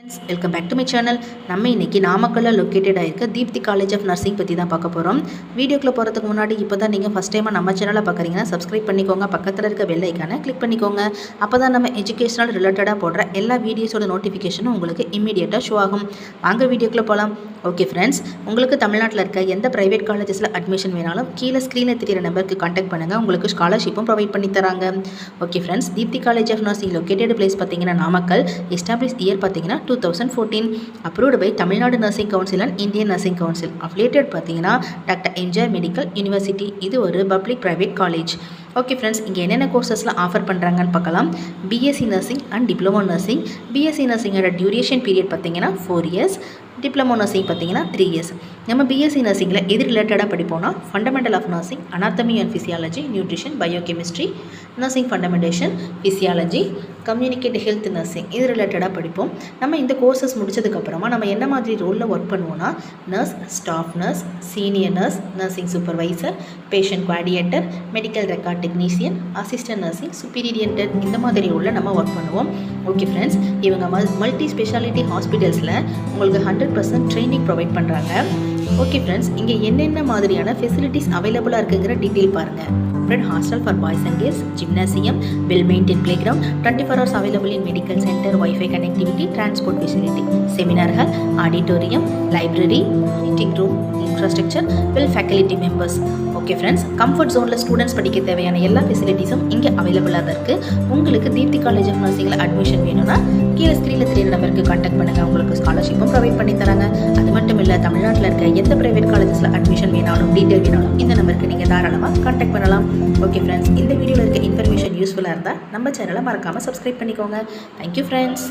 Friends, welcome back to my channel. நம்ம இன்னைக்கு நாமக்கல்ல லொகேட்டட் ஆயிருக்க தீப்தி காலேஜ் ஆஃப் நர்சிங் பத்தி தான் பார்க்க போறோம். வீடியோக்குள்ள போறதுக்கு முன்னாடி இப்போதான் நீங்க ஃபர்ஸ்ட் டைமா நம்ம சேனலை பார்க்கறீங்கன்னா Subscribe பண்ணிக்கோங்க. பக்கத்துல இருக்க பெல் ஐகானை கிளிக் பண்ணிக்கோங்க. அப்பதான் நம்ம எஜுகேஷனல் ரிலேட்டடா போடுற எல்லா வீடியோஸோட நோட்டிஃபிகேஷனும் உங்களுக்கு இமிடியேட்டா ஷோ ஆகும். வாங்க வீடியோக்குள்ள போலாம். ஓகே फ्रेंड्स, உங்களுக்கு தமிழ்நாட்டில் இருக்க எந்த பிரைவேட் காலேஜஸ்ல அட்மிஷன் வேணாலும் கீழே ஸ்க்ரீன்ல தெரியுற நம்பருக்கு கான்டாக்ட் பண்ணுங்க. உங்களுக்கு ஸ்காலர்ஷிப்பும் ப்ரொவைட் பண்ணி தராங்க. Okay friends, Deepti college of nursing located place பார்த்தீங்கன்னா நாமக்கல். எஸ்டாப்ளிஷ் இயர் பார்த்தீங்கன்னா 2014. Approved by Tamil Nadu nursing council and Indian nursing council. Affiliated பார்த்தீங்கன்னா டாக்டர் எம்ஜிஆர் மெடிக்கல் யூனிவர்சிட்டி. இது ஒரு public private college. Okay friends, இங்கே என்னென்ன கோர்சஸ்லாம் ஆஃபர் பண்ணுறாங்கன்னு பார்க்கலாம். BSc nursing and diploma nursing. BSc நர்சிங்கோட டியூரேஷன் பீரியட் பார்த்தீங்கன்னா 4 years. டிப்ளமோ நர்சிங் பார்த்தீங்கன்னா 3 years. நம்ம பிஎஸ்சி நர்சிங்கில் எது ரிலேட்டடாக படிப்போம்னா fundamental of nursing, anatomy and physiology, nutrition, biochemistry, nursing fundamentation, physiology, communicate health nursing இது ரிலேட்டடாக படிப்போம். நம்ம இந்த கோர்சஸ் முடிச்சதுக்கப்புறமா நம்ம என்ன மாதிரி ரோலில் ஒர்க் பண்ணுவோம்னா nurse, staff nurse, senior nurse, nursing supervisor, patient coordinator, medical record technician, assistant nursing, superintendent இந்த மாதிரி ரோலில் நம்ம ஒர்க் பண்ணுவோம். ஓகே ஃப்ரெண்ட்ஸ், இவங்க மல்டி ஸ்பெஷாலிட்டி ஹாஸ்பிட்டல்ஸில் உங்களுக்கு 100% ட்ரைனிங் ப்ரொவைட் பண்ணுறாங்க. ஓகே ஃப்ரெண்ட்ஸ், இங்கே என்னென்ன மாதிரியான ஃபெசிலிட்டிஸ் அவைலபிளாக இருக்குங்கிற டீட்டெயில் பாருங்கள். separate hostel for boys and girls, gymnasium, well-maintained playground, 24 hours available in medical center, Wi-Fi connectivity, transport facility, seminar hall, auditorium, library, meeting room, infrastructure, well faculty members. Okay friends, comfort ஜோனில் students படிக்க தேவையான எல்லா ஃபெசிலிட்டிஸும் இங்கே அவைலபிளாக தான் இருக்குது. உங்களுக்கு Deepti college of நர்சிங்கில் admission வேணும்னா கீழே ஸ்க்ரீனில் தெரியுற நம்பருக்கு கான்டாக்ட் பண்ணுங்கள். உங்களுக்கு ஸ்காலர்ஷிப்பும் ப்ரொவைட் பண்ணி தராங்க. அது மட்டும் இல்லை, தமிழ்நாட்டில் இருக்க எந்த ப்ரைவேட் காலேஜஸில் அட்மிஷன் வேணாலும் டீட்டெயில் வேணாலும் இந்த நம்பருக்கு நீங்கள் தாராளமாக கான்டாக்ட் பண்ணலாம். ஓகே ஃப்ரெண்ட்ஸ், இந்த வீடியோவில் இருக்க இன்ஃபர்மேஷன் யூஸ்ஃபுல்லாக இருந்தால் நம்ம சேனலை மறக்காமல் சப்ஸ்கிரைப் பண்ணிக்கோங்க. Thank you friends.